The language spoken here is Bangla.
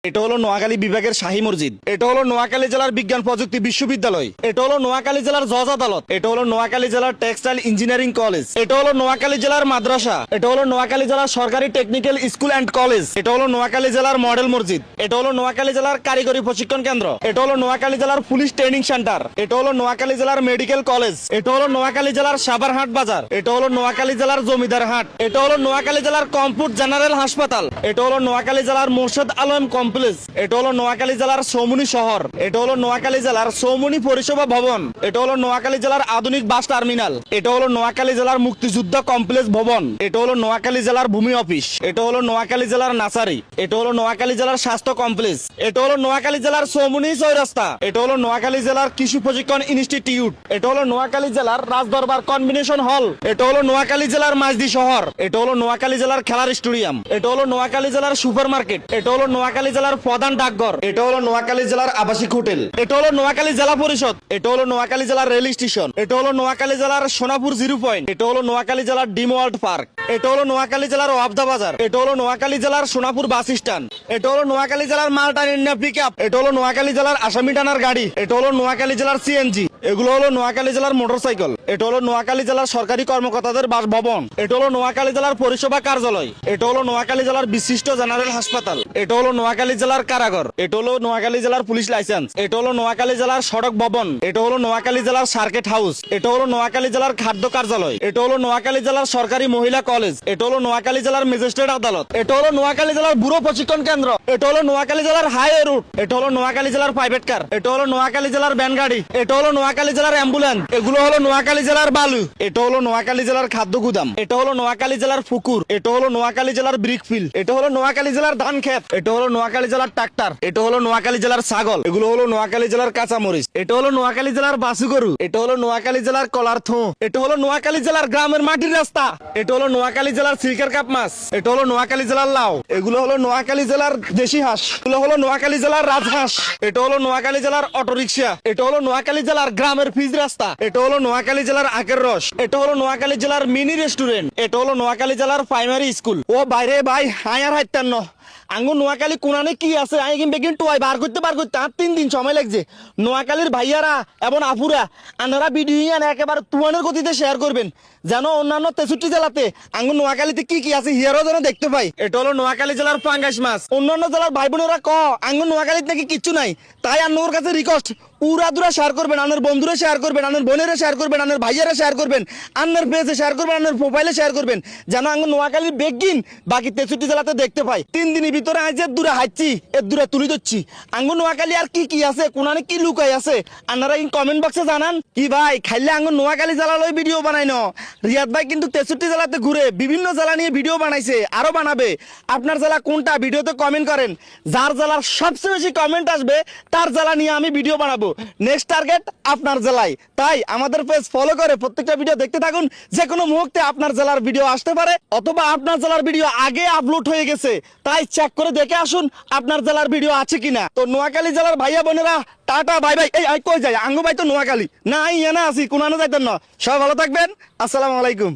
এটা হলো নোয়াখালী বিভাগের শাহী মসজিদ। এটা হলো নোয়াখালী জেলার বিজ্ঞান প্রযুক্তি বিশ্ববিদ্যালয়। এটা হলো নোয়াখালী জেলার জজ আদালত। এটা হলো নোয়াখালী জেলার টেক্সটাইল ইঞ্জিনিয়ারিং কলেজ। এটা হলো নোয়াখালী জেলার মাদ্রাসা। এটা হলো নোয়াখালী জেলার সরকারি টেকনিক্যাল স্কুল অ্যান্ড কলেজ। এটা হলো নোয়াখালী জেলার মডেল মসজিদ। এটা হলো নোয়াখালী জেলার কারিগরি প্রশিক্ষণ কেন্দ্র। এটা হলো নোয়াখালী জেলার পুলিশ ট্রেনিং সেন্টার। এটা হলো নোয়াখালী জেলার মেডিকেল কলেজ। এটা হলো নোয়াখালী জেলার সাভারহাট বাজার। এটা হলো নোয়াখালী জেলার জমিদার হাট। এটা হলো নোয়াখালী জেলার কমপুট জেনারেল হাসপাতাল। এটা হলো নোয়াখালী জেলার মোর্শেদ আলম কমপ্লেক্স। এটা হলো নোয়াখালী জেলার সৌমনি শহর। এটা হলো নোয়াখালী জেলার সৌমনি পরিষেবা ভবন। এটা হলো নোয়াখালী জেলার আধুনিক বাস টার্মিনাল। এটা হলো নোয়াখালী জেলার মুক্তিযুদ্ধ কমপ্লেক্স ভবন। এটা হলো নোয়াখালী জেলার ভূমি অফিস। এটা হলো নোয়াখালী জেলার নাসারি। এটা হলো নোয়াখালী জেলার স্বাস্থ্য কমপ্লেক্স। এটা হলো নোয়াখালী জেলার সৌমনি চৌরাস্তা। এটা হলো নোয়াখালী জেলার কৃষি প্রশিক্ষণ ইনস্টিটিউট। এটা হলো নোয়াখালী জেলার রাজদরবার কনভেনশন হল। এটা হলো নোয়াখালী জেলার মাঝদি শহর। এটা হলো নোয়াখালী জেলার খেলার স্টেডিয়াম। এটা হলো নোয়াখালী জেলার সুপার মার্কেট। এটা হলো নোয়াখালী জেলার প্রধান ডাকঘর। এটা হলো নোয়াখালী জেলার আবাসিক হোটেল। এটা হলো নোয়াখালী জেলা পরিষদ। এটা হলো নোয়াখালী জেলার রেল স্টেশন। এটা হলো নোয়াখালী জেলার সোনাপুর জিরো পয়েন্ট। এটা হলো নোয়াখালী জেলার ডিম ওয়ার্ল্ড পার্ক। এটা হলো নোয়াখালী জেলার ওয়াবদা বাজার। এটা হলো নোয়াখালী জেলার সোনাপুর বাস স্ট্যান্ড। এটা হলো নোয়াখালী জেলার মালটান ইন্ডিয়া পিকআপ। এটা হলো নোয়াখালী জেলার আসামি টানার গাড়ি। এটা হলো নোয়াখালী জেলার সিএনজি। এগুলো হলো নোয়াখালী জেলার মোটরসাইকেল। এটা হলো নোয়াখালী জেলার সরকারি কর্মকর্তাদের বাসভবন। এটা হলো নোয়াখালী জেলার পরিষেবা কার্যালয়। এটা হলো নোয়াখালী জেলার বিশিষ্ট জেনারেল হাসপাতাল। এটা হলো নোয়াখালী জেলার কারাগার। এটা হলো নোয়াখালী জেলার পুলিশ লাইসেন্স। এটা হলো নোয়াখালী জেলার সড়ক ভবন। এটা হলো নোয়াখালী জেলার সার্কিট হাউস। এটা হলো নোয়াখালী জেলার খাদ্য কার্যালয়। এটা হলো নোয়াখালী জেলার সরকারি মহিলা কলেজ। এটা হলো নোয়াখালী জেলার ম্যাজিস্ট্রেট আদালত। এটা হলো নোয়াখালী জেলার ব্যুরো প্রশিক্ষণ কেন্দ্র। এটা হলো নোয়াখালী জেলার হাইওয়ে রুট। এটা হলো নোয়াখালী জেলার প্রাইভেট কার। এটা হলো নোয়াখালী জেলার ভ্যান গাড়ি। এটা হলো নোয়াখালী জেলার অ্যাম্বুলেন্স। এগুলো হলো নোয়াখালী জেলার বালু। এটা হলো নোয়াখালী জেলার খাদ্য গুদাম। এটা হলো নোয়াখালী জেলার পুকুর। এটা হলো নোয়াখালী জেলার ব্রিক ফিল্ড। এটা হলো নোয়াখালী জেলার ধান ক্ষেত। এটা হলো নোয়াখালী জেলার ট্রাক্টর। এটা হলো নোয়াখালী জেলার ছাগল। এগুলো হলো নোয়াখালী জেলার কাঁচামরিচ। এটা হলো নোয়াখালী জেলার বাসু গরু। এটা হলো নোয়াখালী জেলার কলার থো। এটা হলো নোয়াখালী জেলার গ্রামের মাটির রাস্তা। এটা হলো নোয়াখালী জেলার সিল্কের কাপ মাছ। এটা হলো নোয়াখালী জেলার লাউ। এগুলো হলো নোয়াখালী জেলার দেশি হাঁস। এগুলো হলো নোয়াখালী জেলার রাজহাঁস। এটা হলো নোয়াখালী জেলার অটোরিকশা। এটা হলো নোয়াখালী জেলার গ্রামের পিচ রাস্তা। এটা হলো নোয়াখালী জেলার আখের রস। এটা হলো নোয়াখালী জেলার মিনি রেস্টুরেন্ট। এটা হলো নোয়াখালী জেলার প্রাইমারি স্কুল। ও বাইরে ভাই হাই আর হাইতেন ন আঙ্গু নোয়াখালী কোনানে কি আছে আই কিন্তু বেগিন টুয়াই বার করতে আর 3 দিন সময় লাগছে। নোয়াখালীর ভাইয়ারা এবং আপুরা আনারা ভিডিও আনে একেবারে তুয়ানের গতিতে শেয়ার করবেন যেন অন্যান্য 63 জেলাতে আঙ্গু নোয়াখালীতে কি কি আছে হিয়ারও যেন দেখতে পাই। এটা হলো নোয়াখালী জেলার পাঙ্গাস মাছ। অন্যান্য জেলার ভাই বোনেরা আঙ্গু নোয়াখালীতে নাকি কিচ্ছু নাই। তাই আন্নোর কাছে রিকোয়েস্ট পুরা দুরা শেয়ার করবেন, আনের বন্ধুরা শেয়ার করবেন, আনের বোনেরা শেয়ার করবেন, আনের ভাইয়ারা শেয়ার করবেন, আন্নের পেজে শেয়ার করবেন, আনের প্রোফাইলে শেয়ার করবেন যেন আঙ্গু নোয়াখালীর বেগিন বাকি 63 জেলাতে দেখতে পাই। 3 দিনের ভিতরে আজ এর দূরে হাঁটছি, এর দূরে তুলি ধরছি। আঙ্গু নোয়াখালী আর কি কি আছে, কোনানে কি লুকাই আছে আপনারা কমেন্ট বক্সে জানান। কি ভাই খাইলে আঙ্গু নোয়াখালী জেলা লই ভিডিও বানাই ন? রিয়াদ ভাই কিন্তু 63 জেলাতে ঘুরে বিভিন্ন জেলা নিয়ে ভিডিও বানাইছে, আরো বানাবে। আপনার জেলা কোনটা ভিডিওতে কমেন্ট করেন। যার জেলার সবচেয়ে বেশি কমেন্ট আসবে তার জেলা নিয়ে আমি ভিডিও বানাবো। নেক্সট টার্গেট আপনার জেলায়। তাই আমাদের পেজ ফলো করে প্রত্যেকটা ভিডিও দেখতে থাকুন। যে কোনো মুহূর্তে আপনার জেলার ভিডিও আসতে পারে অথবা আপনার জেলার ভিডিও আগে আপলোড হয়ে গেছে। তাই চেক করে দেখে আসুন আপনার জেলার ভিডিও আছে কিনা। তো নোয়াখালী জেলার ভাইয়া বোনেরা টাটা বাই বাই। এই কই যাই আঙ্গু ভাই তো নোয়াখালী না, ইয়া না আছি কোনানো যাইতেন না। সবাই ভালো থাকবেন। আসসালামু আলাইকুম।